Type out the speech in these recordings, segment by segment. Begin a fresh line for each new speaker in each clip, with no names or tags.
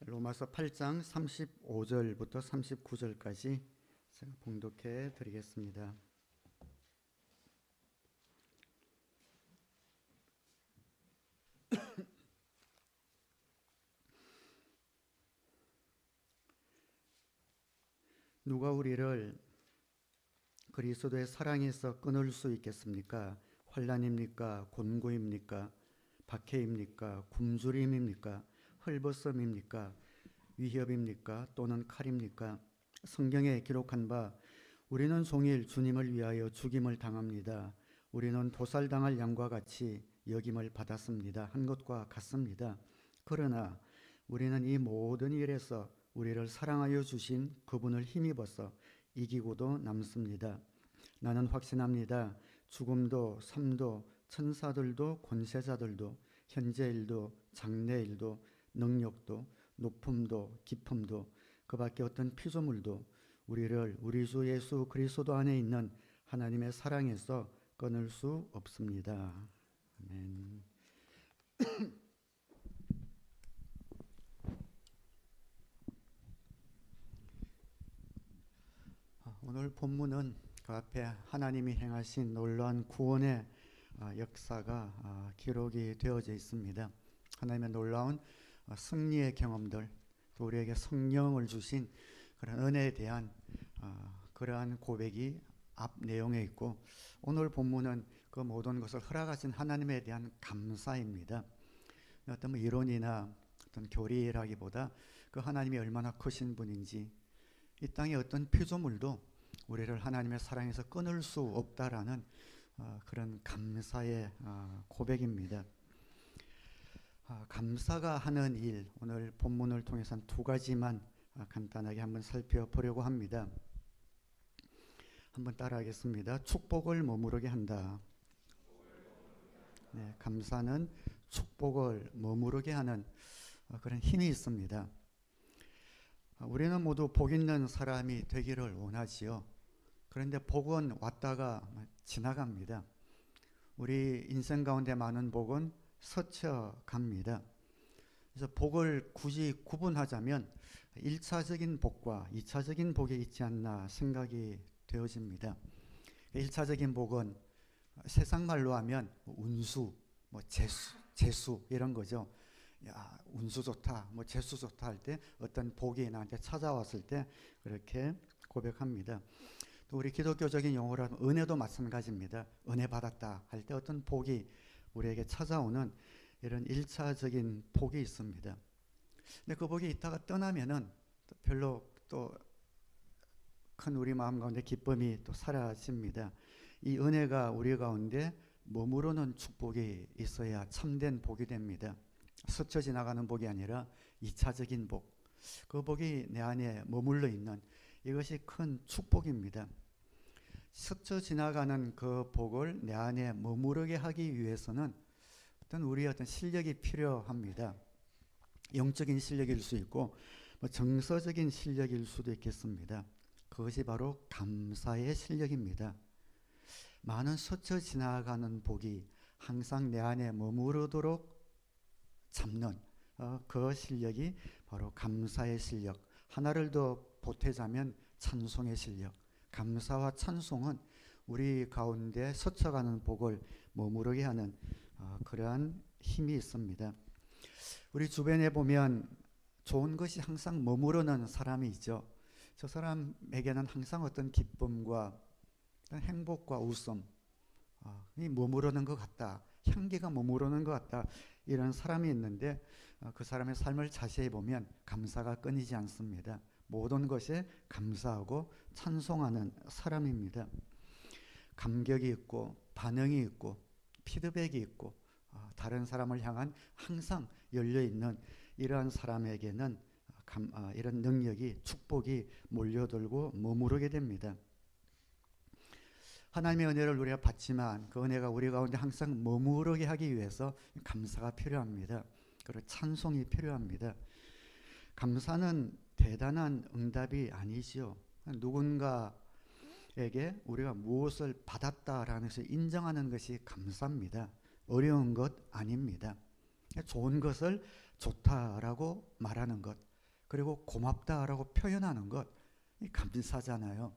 로마서 8장 35절부터 39절까지 제가 봉독해 드리겠습니다. 누가 우리를 그리스도의 사랑에서 끊을 수 있겠습니까? 환난입니까? 곤고입니까? 박해입니까? 굶주림입니까? 헐벗음입니까? 위협입니까? 또는 칼입니까? 성경에 기록한 바 우리는 종일 주님을 위하여 죽임을 당합니다. 우리는 도살당할 양과 같이 여김을 받았습니다. 한 것과 같습니다. 그러나 우리는 이 모든 일에서 우리를 사랑하여 주신 그분을 힘입어서 이기고도 남습니다. 나는 확신합니다. 죽음도 삶도 천사들도 권세자들도 현재일도 장래일도 능력도 높음도 깊음도 그 밖에 어떤 피조물도 우리를 우리 주 예수 그리스도 안에 있는 하나님의 사랑에서 끊을 수 없습니다. 아멘. 오늘 본문은 그 앞에 하나님이 행하신 놀라운 구원의 역사가 기록이 되어져 있습니다. 하나님의 놀라운 승리의 경험들, 또 우리에게 성령을 주신 그런 은혜에 대한 그러한 고백이 앞 내용에 있고, 오늘 본문은 그 모든 것을 허락하신 하나님에 대한 감사입니다. 어떤 이론이나 어떤 교리라기보다 그 하나님이 얼마나 크신 분인지, 이 땅의 어떤 피조물도 우리를 하나님의 사랑에서 끊을 수 없다라는 그런 감사의 고백입니다. 감사가 하는 일, 오늘 본문을 통해서 한 두 가지만 간단하게 한번 살펴보려고 합니다. 한번 따라하겠습니다. 축복을 머무르게 한다. 네, 감사는 축복을 머무르게 하는 그런 힘이 있습니다. 우리는 모두 복 있는 사람이 되기를 원하지요. 그런데 복은 왔다가 지나갑니다. 우리 인생 가운데 많은 복은 스쳐갑니다. 그래서 복을 굳이 구분하자면 1차적인 복과 2차적인 복이 있지 않나 생각이 되어집니다. 1차적인 복은 세상 말로 하면 운수, 재수 이런 거죠. 야, 운수 좋다, 재수 좋다 할 때 어떤 복이 나한테 찾아왔을 때 그렇게 고백합니다. 또 우리 기독교적인 용어로 은혜도 마찬가지입니다. 은혜 받았다 할 때 어떤 복이 우리에게 찾아오는 이런 1차적인 복이 있습니다. 근데 그 복이 있다가 떠나면은 별로 또 큰 우리 마음 가운데 기쁨이 또 사라집니다. 이 은혜가 우리 가운데 머무르는 축복이 있어야 참된 복이 됩니다. 스쳐 지나가는 복이 아니라 2차적인 복, 그 복이 내 안에 머물러 있는 이것이 큰 축복입니다. 스쳐 지나가는 그 복을 내 안에 머무르게 하기 위해서는 우리의 어떤 실력이 필요합니다. 영적인 실력일 수 있고 정서적인 실력일 수도 있겠습니다. 그것이 바로 감사의 실력입니다. 많은 스쳐 지나가는 복이 항상 내 안에 머무르도록 잡는 그 실력이 바로 감사의 실력. 하나를 더 보태자면 찬송의 실력. 감사와 찬송은 우리 가운데 스쳐가는 복을 머무르게 하는 그러한 힘이 있습니다. 우리 주변에 보면 좋은 것이 항상 머무르는 사람이 있죠. 저 사람에게는 항상 어떤 기쁨과 어떤 행복과 웃음, 이 머무르는 것 같다. 향기가 머무르는 것 같다. 이런 사람이 있는데 그 사람의 삶을 자세히 보면 감사가 끊이지 않습니다. 모든 것에 감사하고 찬송하는 사람입니다. 감격이 있고 반응이 있고 피드백이 있고 다른 사람을 향한 항상 열려있는 이러한 사람에게는 이런 능력이, 축복이 몰려들고 머무르게 됩니다. 하나님의 은혜를 우리가 받지만 그 은혜가 우리 가운데 항상 머무르게 하기 위해서 감사가 필요합니다. 그리고 찬송이 필요합니다. 감사는 대단한 응답이 아니지요. 누군가에게 우리가 무엇을 받았다라는 것을 인정하는 것이 감사입니다. 어려운 것 아닙니다. 좋은 것을 좋다라고 말하는 것, 그리고 고맙다라고 표현하는 것, 이 감사잖아요.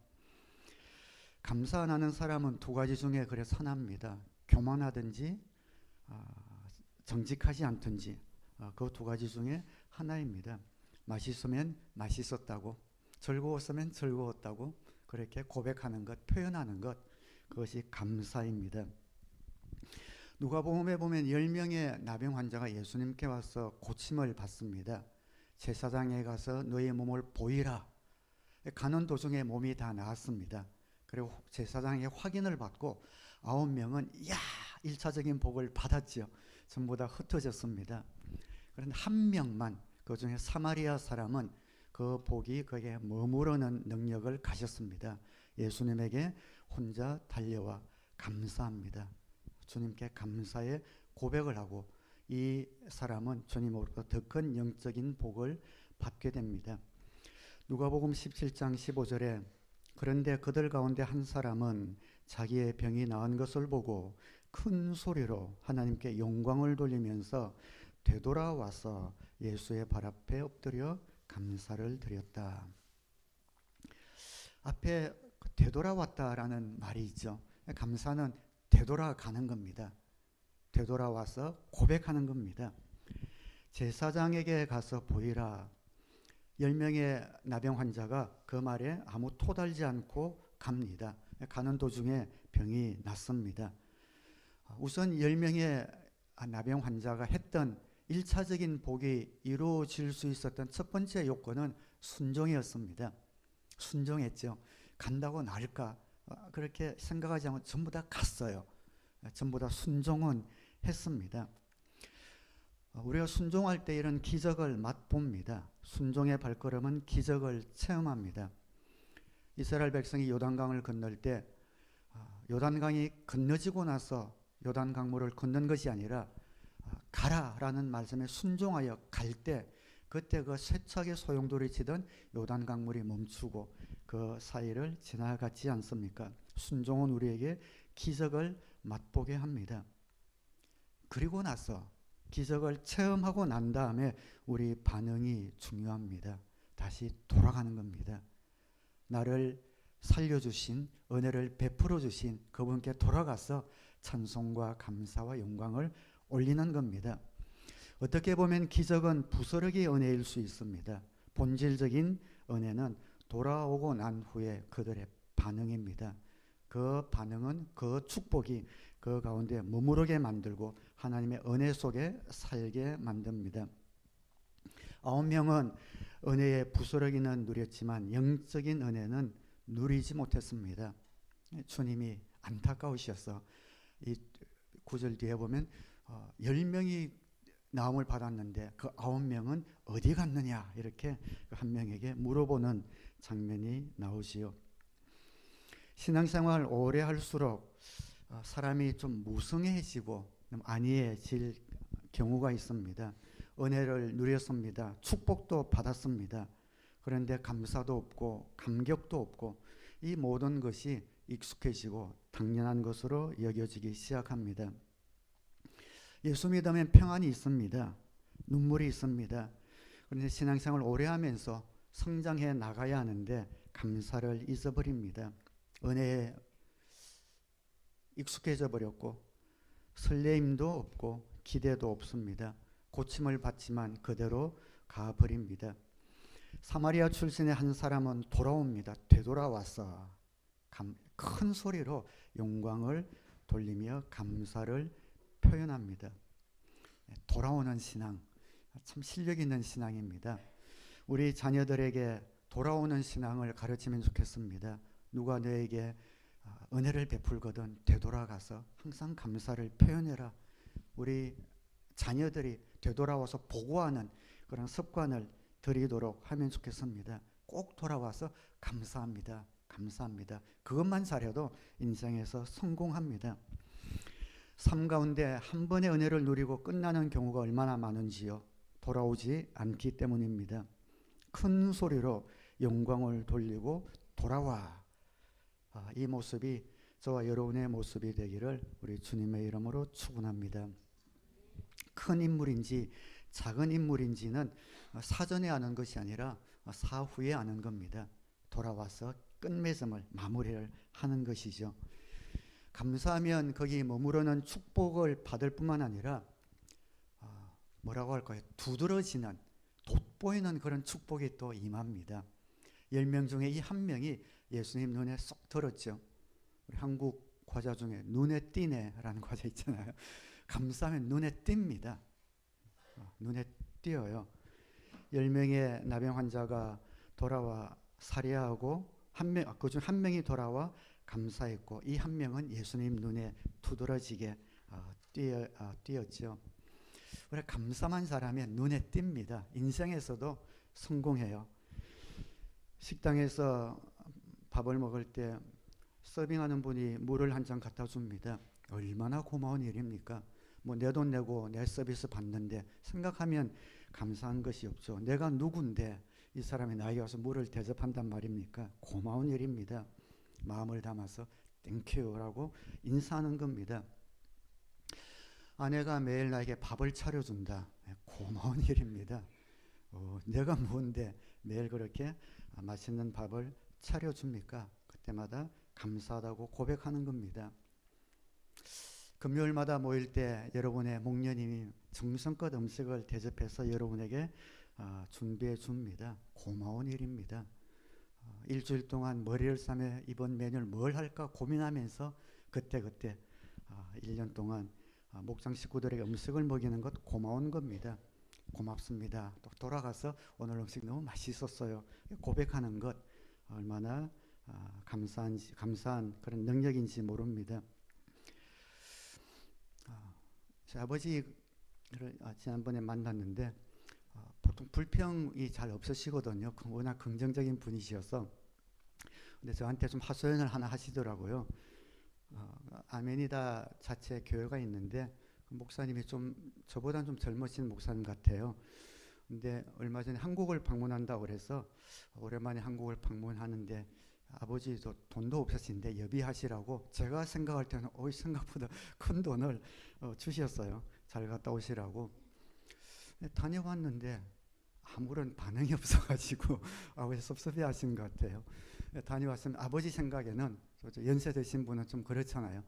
감사 안 하는 사람은 두 가지 중에 그래 선합니다. 교만하든지 정직하지 않든지, 그 두 가지 중에 하나입니다. 맛있으면 맛있었다고, 즐거웠으면 즐거웠다고 그렇게 고백하는 것, 표현하는 것, 그것이 감사입니다. 누가복음에 보면 10명의 나병 환자가 예수님께 와서 고침을 받습니다. 제사장에 가서 너의 몸을 보이라. 가는 도중에 몸이 다 나았습니다. 그리고 제사장의 확인을 받고 9명은 1차적인 복을 받았죠. 전부 다 흩어졌습니다. 그런데 한 명만, 그 중에 사마리아 사람은 그 복이 거기에 머무르는 능력을 가졌습니다. 예수님에게 혼자 달려와 감사합니다. 주님께 감사의 고백을 하고 이 사람은 주님으로부터 더 큰 영적인 복을 받게 됩니다. 누가복음 17장 15절에 그런데 그들 가운데 한 사람은 자기의 병이 나은 것을 보고 큰 소리로 하나님께 영광을 돌리면서 되돌아와서 예수의 발 앞에 엎드려 감사를 드렸다. 앞에 되돌아왔다라는 말이 있죠. 감사는 되돌아가는 겁니다. 되돌아와서 고백하는 겁니다. 제사장에게 가서 보이라. 10명의 나병 환자가 그 말에 아무 토달지 않고 갑니다. 가는 도중에 병이 났습니다. 우선 10명의 나병 환자가 했던 1차적인 복이 이루어질 수 있었던 첫 번째 요건은 순종이었습니다. 순종했죠. 간다고 나을까 그렇게 생각하지 않고 전부 다 갔어요. 전부 다 순종은 했습니다. 우리가 순종할 때 이런 기적을 맛봅니다. 순종의 발걸음은 기적을 체험합니다. 이스라엘 백성이 요단강을 건널 때 요단강이 건너지고 나서 요단강물을 건넌 것이 아니라 가라라는 말씀에 순종하여 갈 때 그때 그 세차게 소용돌이 치던 요단강물이 멈추고 그 사이를 지나갔지 않습니까? 순종은 우리에게 기적을 맛보게 합니다. 그리고 나서 기적을 체험하고 난 다음에 우리 반응이 중요합니다. 다시 돌아가는 겁니다. 나를 살려주신, 은혜를 베풀어 주신 그분께 돌아가서 찬송과 감사와 영광을 올리는 겁니다. 어떻게 보면 기적은 부스러기 은혜일 수 있습니다. 본질적인 은혜는 돌아오고 난 후에 그들의 반응입니다. 그 반응은 그 축복이 그 가운데 머무르게 만들고 하나님의 은혜 속에 살게 만듭니다. 9명은 은혜의 부스러기는 누렸지만 영적인 은혜는 누리지 못했습니다. 주님이 안타까우셔서 이 9절 뒤에 보면 10명이 나음을 받았는데 그 9명은 어디 갔느냐 이렇게 한 명에게 물어보는 장면이 나오지요. 신앙생활 오래 할수록 사람이 좀 무성해지고 안이해질 경우가 있습니다. 은혜를 누렸습니다. 축복도 받았습니다. 그런데 감사도 없고 감격도 없고 이 모든 것이 익숙해지고 당연한 것으로 여겨지기 시작합니다. 예수 믿으면 평안이 있습니다. 눈물이 있습니다. 그런데 신앙생활을 오래 하면서 성장해 나가야 하는데 감사를 잊어버립니다. 은혜에 익숙해져 버렸고 설레임도 없고 기대도 없습니다. 고침을 받지만 그대로 가버립니다. 사마리아 출신의 한 사람은 돌아옵니다. 되돌아와서 큰 소리로 영광을 돌리며 감사를 표현합니다. 돌아오는 신앙, 참 실력 있는 신앙입니다. 우리 자녀들에게 돌아오는 신앙을 가르치면 좋겠습니다. 누가 너에게 은혜를 베풀거든 되돌아가서 항상 감사를 표현해라. 우리 자녀들이 되돌아와서 보고하는 그런 습관을 들이도록 하면 좋겠습니다. 꼭 돌아와서 감사합니다. 감사합니다. 그것만 잘해도 인생에서 성공합니다. 삶 가운데 한 번의 은혜를 누리고 끝나는 경우가 얼마나 많은지요. 돌아오지 않기 때문입니다. 큰 소리로 영광을 돌리고 돌아와. 이 모습이 저와 여러분의 모습이 되기를 우리 주님의 이름으로 축원합니다. 큰 인물인지 작은 인물인지는 사전에 아는 것이 아니라 사후에 아는 겁니다. 돌아와서 끝맺음을 마무리를 하는 것이죠. 감사하면 거기 머무르는 축복을 받을 뿐만 아니라 뭐라고 할까요? 두드러지는 돋보이는 그런 축복이 또 임합니다. 10명 중에 이 한 명이 예수님 눈에 쏙 들었죠. 우리 한국 과자 중에 눈에 띄네라는 과자 있잖아요. 감사하면 눈에 띕니다. 눈에 띄어요. 10명의 나병 환자가 돌아와 살해하고 그중 한 명이 돌아와 감사했고 이 한 명은 예수님 눈에 두드러지게 띄었죠. 우리 감사한 사람이 눈에 띕니다. 인생에서도 성공해요. 식당에서 밥을 먹을 때 서빙하는 분이 물을 한 잔 갖다 줍니다. 얼마나 고마운 일입니까? 뭐 내 돈 내고 내 서비스 받는데 생각하면 감사한 것이 없죠. 내가 누군데 이 사람이 나에게 와서 물을 대접한단 말입니까? 고마운 일입니다. 마음을 담아서 땡큐라고 인사하는 겁니다. 아내가 매일 나에게 밥을 차려준다. 고마운 일입니다. 내가 뭔데 매일 그렇게 맛있는 밥을 차려줍니까? 그때마다 감사하다고 고백하는 겁니다. 금요일마다 모일 때 여러분의 목련님이 정성껏 음식을 대접해서 여러분에게 준비해 줍니다. 고마운 일입니다. 일주일 동안 머리를 싸매 이번 메뉴를 뭘 할까 고민하면서 그때 1년 동안 목장 식구들에게 음식을 먹이는 것 고마운 겁니다. 고맙습니다. 또 돌아가서 오늘 음식 너무 맛있었어요. 고백하는 것 얼마나 감사한 그런 능력인지 모릅니다. 제 아버지를 지난번에 만났는데 보통 불평이 잘 없으시거든요. 워낙 긍정적인 분이셔서. 근데 저한테 좀 하소연을 하나 하시더라고요. 아멘이다 자체 교회가 있는데 그 목사님이 좀 저보다는 좀 젊으신 목사님 같아요. 근데 얼마 전에 한국을 방문한다고 그래서 오랜만에 한국을 방문하는데 아버지도 돈도 없으신데 여비하시라고 제가 생각할 때는 생각보다 큰 돈을 주셨어요. 잘 갔다 오시라고. 다녀왔는데 아무런 반응이 없어가지고 아버지 섭섭해 하신 것 같아요. 다녀왔으면 아버지 생각에는 연세 드신 분은 좀 그렇잖아요.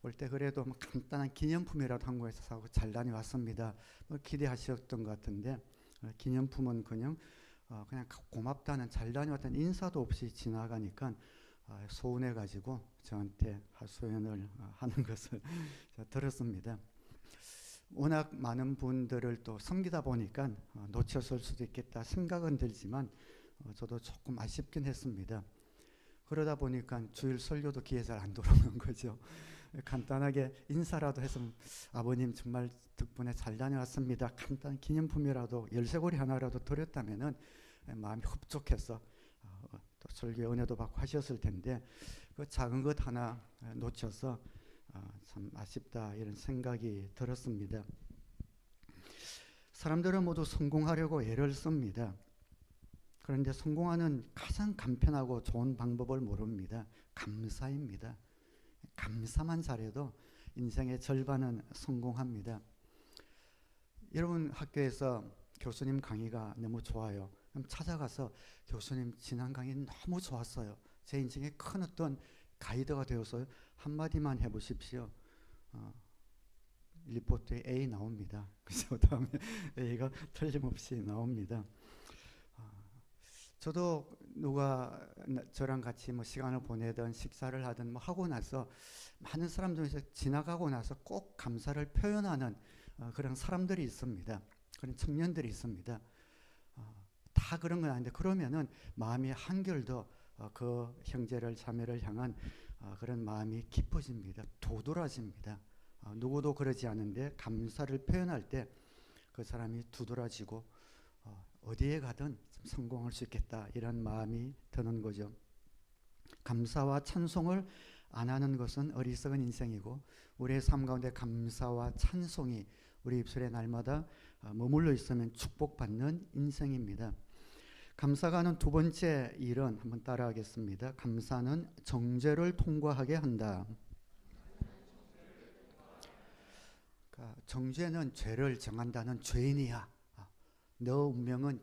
올 때 그래도 뭐 간단한 기념품이라도 한국에서 사고 잘 다녀왔습니다. 기대하셨던 것 같은데 기념품은 그냥 고맙다는 잘 다녀왔다는 인사도 없이 지나가니까 서운해가지고 저한테 하소연을 하는 것을 들었습니다. 워낙 많은 분들을 또 섬기다 보니까 놓쳤을 수도 있겠다 생각은 들지만 저도 조금 아쉽긴 했습니다. 그러다 보니까 주일 설교도 귀에 잘 안 들어오는 거죠. 간단하게 인사라도 해서 아버님 정말 덕분에 잘 다녀왔습니다. 간단한 기념품이라도 열쇠고리 하나라도 드렸다면은 마음이 흡족해서 또 설교에 은혜도 받고 하셨을 텐데 그 작은 것 하나 놓쳐서 참 아쉽다 이런 생각이 들었습니다. 사람들은 모두 성공하려고 애를 씁니다. 그런데 성공하는 가장 간편하고 좋은 방법을 모릅니다. 감사입니다. 감사만 잘해도 인생의 절반은 성공합니다. 여러분 학교에서 교수님 강의가 너무 좋아요. 그럼 찾아가서 교수님 지난 강의 너무 좋았어요. 제 인생에 큰 어떤 가이드가 되어서 한마디만 해보십시오. 리포트에 A 나옵니다. 그래서 다음에 A가 틀림없이 나옵니다. 저도 누가 저랑 같이 뭐 시간을 보내든 식사를 하든 뭐 하고 나서 많은 사람들 중에서 지나가고 나서 꼭 감사를 표현하는 그런 사람들이 있습니다. 그런 청년들이 있습니다. 다 그런 건 아닌데 그러면은 마음이 한결 더 그 형제를 자매를 향한 그런 마음이 깊어집니다. 도드라집니다. 누구도 그러지 않은데 감사를 표현할 때 그 사람이 두드러지고 어디에 가든 성공할 수 있겠다 이런 마음이 드는 거죠. 감사와 찬송을 안 하는 것은 어리석은 인생이고 우리의 삶 가운데 감사와 찬송이 우리 입술에 날마다 머물러 있으면 축복받는 인생입니다. 감사가 하는 두 번째 일은 한번 따라하겠습니다. 감사는 정죄를 통과하게 한다. 정죄는 죄를 정한다는 죄인이야 너 운명은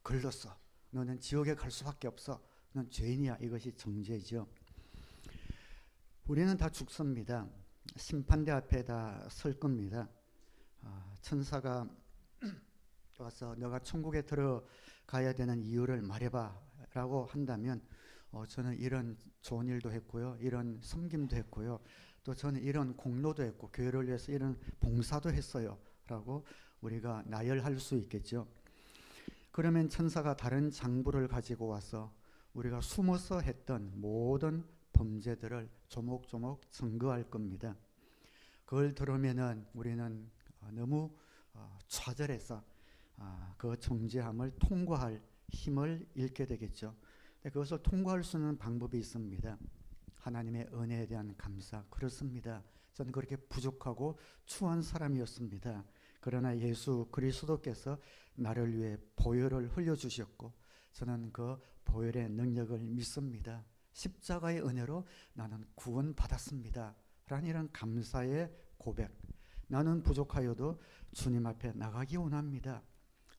걸렀어. 너는 지옥에 갈 수밖에 없어. 넌 죄인이야. 이것이 정죄죠. 우리는 다 죽습니다. 심판대 앞에 다 설 겁니다. 천사가 와서 너가 천국에 들어가야 되는 이유를 말해봐 라고 한다면 저는 이런 좋은 일도 했고요. 이런 섬김도 했고요. 또 저는 이런 공로도 했고 교회를 위해서 이런 봉사도 했어요 라고 우리가 나열할 수 있겠죠. 그러면 천사가 다른 장부를 가지고 와서 우리가 숨어서 했던 모든 범죄들을 조목조목 증거할 겁니다. 그걸 들으면은 우리는 너무 좌절해서 그 정죄함을 통과할 힘을 잃게 되겠죠. 그것을 통과할 수 있는 방법이 있습니다. 하나님의 은혜에 대한 감사. 그렇습니다. 저는 그렇게 부족하고 추한 사람이었습니다. 그러나 예수 그리스도께서 나를 위해 보혈을 흘려주셨고 저는 그 보혈의 능력을 믿습니다. 십자가의 은혜로 나는 구원받았습니다. 라는 이런 감사의 고백. 나는 부족하여도 주님 앞에 나가기 원합니다.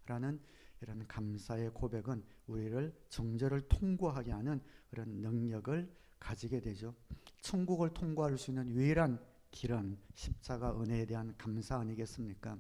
라는 이런 감사의 고백은 우리를 정죄를 통과하게 하는 그런 능력을 가지게 되죠. 천국을 통과할 수 있는 유일한 길은 십자가 은혜에 대한 감사 아니겠습니까?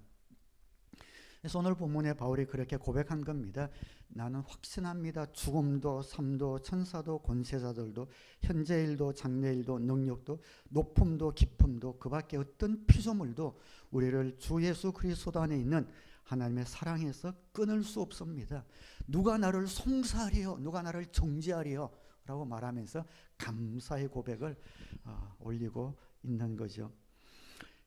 그래서 오늘 본문에 바울이 그렇게 고백한 겁니다. 나는 확신합니다. 죽음도 삶도 천사도 권세자들도 현재일도 장래일도 능력도 높음도 깊음도 그 밖에 어떤 피조물도 우리를 주 예수 그리스도 안에 있는 하나님의 사랑에서 끊을 수 없습니다. 누가 나를 송사하리요 누가 나를 정죄하리요 라고 말하면서 감사의 고백을 올리고 있는 거죠.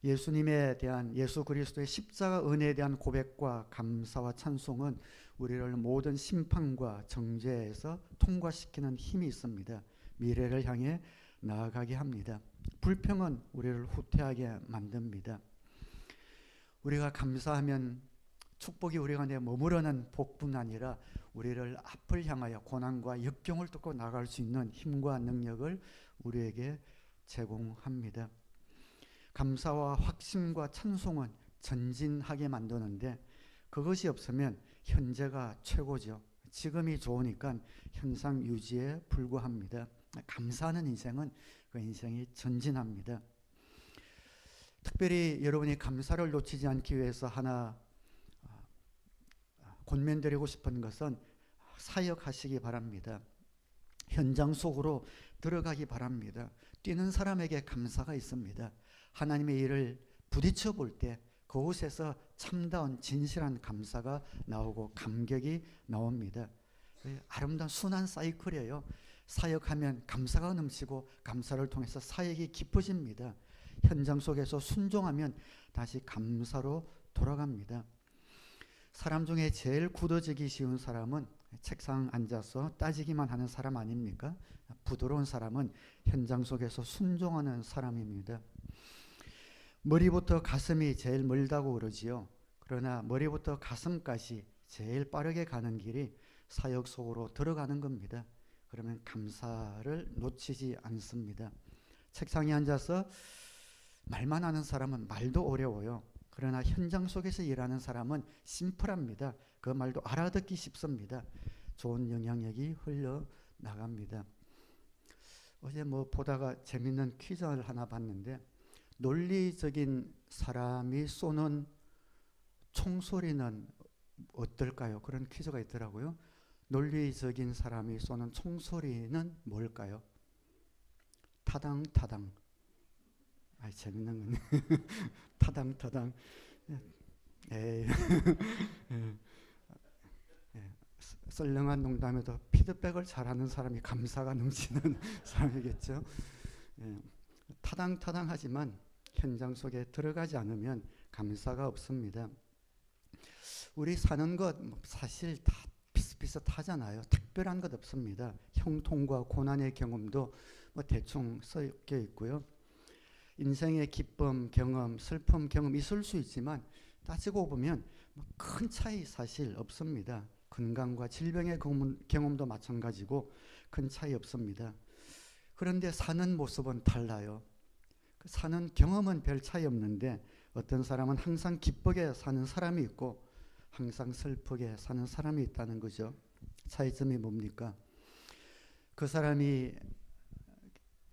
예수님에 대한 예수 그리스도의 십자가 은혜에 대한 고백과 감사와 찬송은 우리를 모든 심판과 정죄에서 통과시키는 힘이 있습니다. 미래를 향해 나아가게 합니다. 불평은 우리를 후퇴하게 만듭니다. 우리가 감사하면 축복이 우리 안에 머무르는 복뿐 아니라 우리를 앞을 향하여 고난과 역경을 뚫고 나갈 수 있는 힘과 능력을 우리에게 제공합니다. 감사와 확신과 찬송은 전진하게 만드는데 그것이 없으면 현재가 최고죠. 지금이 좋으니까 현상 유지에 불과합니다. 감사하는 인생은 그 인생이 전진합니다. 특별히 여러분이 감사를 놓치지 않기 위해서 하나 권면드리고 싶은 것은 사역하시기 바랍니다. 현장 속으로 들어가기 바랍니다. 뛰는 사람에게 감사가 있습니다. 하나님의 일을 부딪혀 볼 때 그곳에서 참다운 진실한 감사가 나오고 감격이 나옵니다. 아름다운 순환 사이클이에요. 사역하면 감사가 넘치고 감사를 통해서 사역이 깊어집니다. 현장 속에서 순종하면 다시 감사로 돌아갑니다. 사람 중에 제일 굳어지기 쉬운 사람은 책상 앉아서 따지기만 하는 사람 아닙니까? 부드러운 사람은 현장 속에서 순종하는 사람입니다. 머리부터 가슴이 제일 멀다고 그러지요. 그러나 머리부터 가슴까지 제일 빠르게 가는 길이 사역 속으로 들어가는 겁니다. 그러면 감사를 놓치지 않습니다. 책상에 앉아서 말만 하는 사람은 말도 어려워요. 그러나 현장 속에서 일하는 사람은 심플합니다. 그 말도 알아듣기 쉽습니다. 좋은 영향력이 흘러나갑니다. 어제 보다가 재밌는 퀴즈를 하나 봤는데 논리적인 사람이 쏘는 총소리는 어떨까요? 그런 퀴즈가 있더라고요. 논리적인 사람이 쏘는 총소리는 뭘까요? 타당타당. 재밌는 거네. 타당타당. 썰렁한 농담에도 피드백을 잘하는 사람이 감사가 넘치는 사람이겠죠. 타당타당하지만 현장 속에 들어가지 않으면 감사가 없습니다. 우리 사는 것 사실 다 비슷비슷하잖아요. 특별한 것 없습니다. 형통과 고난의 경험도 대충 섞여 있고요. 인생의 기쁨, 경험, 슬픔, 경험 있을 수 있지만 따지고 보면 큰 차이 사실 없습니다. 건강과 질병의 경험도 마찬가지고 큰 차이 없습니다. 그런데 사는 모습은 달라요. 사는 경험은 별 차이 없는데 어떤 사람은 항상 기쁘게 사는 사람이 있고 항상 슬프게 사는 사람이 있다는 거죠. 차이점이 뭡니까? 그 사람이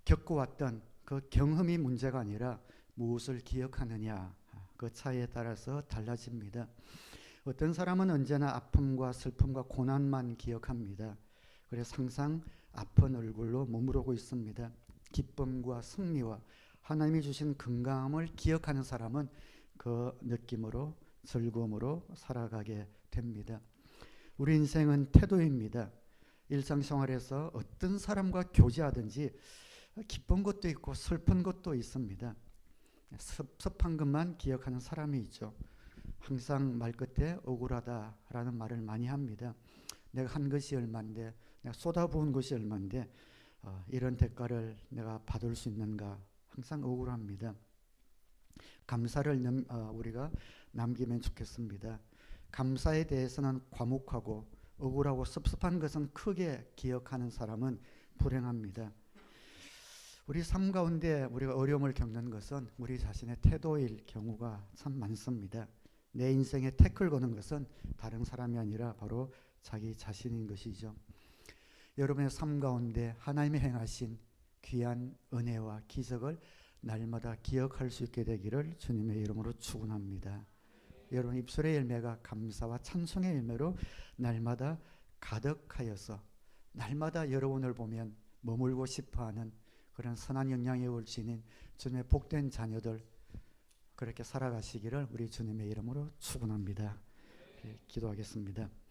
겪어왔던 그 경험이 문제가 아니라 무엇을 기억하느냐, 그 차이에 따라서 달라집니다. 어떤 사람은 언제나 아픔과 슬픔과 고난만 기억합니다. 그래서 항상 아픈 얼굴로 머무르고 있습니다. 기쁨과 승리와 하나님이 주신 건강함을 기억하는 사람은 그 느낌으로 즐거움으로 살아가게 됩니다. 우리 인생은 태도입니다. 일상생활에서 어떤 사람과 교제하든지 기쁜 것도 있고 슬픈 것도 있습니다. 섭섭한 것만 기억하는 사람이 있죠. 항상 말끝에 억울하다라는 말을 많이 합니다. 내가 한 것이 얼만데, 내가 쏟아부은 것이 얼만데 이런 대가를 내가 받을 수 있는가, 항상 억울합니다. 감사를 우리가 남기면 좋겠습니다. 감사에 대해서는 과묵하고 억울하고 섭섭한 것은 크게 기억하는 사람은 불행합니다. 우리 삶 가운데 우리가 어려움을 겪는 것은 우리 자신의 태도일 경우가 참 많습니다. 내 인생에 태클 거는 것은 다른 사람이 아니라 바로 자기 자신인 것이죠. 여러분의 삶 가운데 하나님이 행하신 귀한 은혜와 기적을 날마다 기억할 수 있게 되기를 주님의 이름으로 축원합니다. 여러분 입술의 열매가 감사와 찬송의 열매로 날마다 가득하여서 날마다 여러분을 보면 머물고 싶어하는 그런 선한 영향의 올지닌 주님의 복된 자녀들 그렇게 살아가시기를 우리 주님의 이름으로 축원합니다. 기도하겠습니다.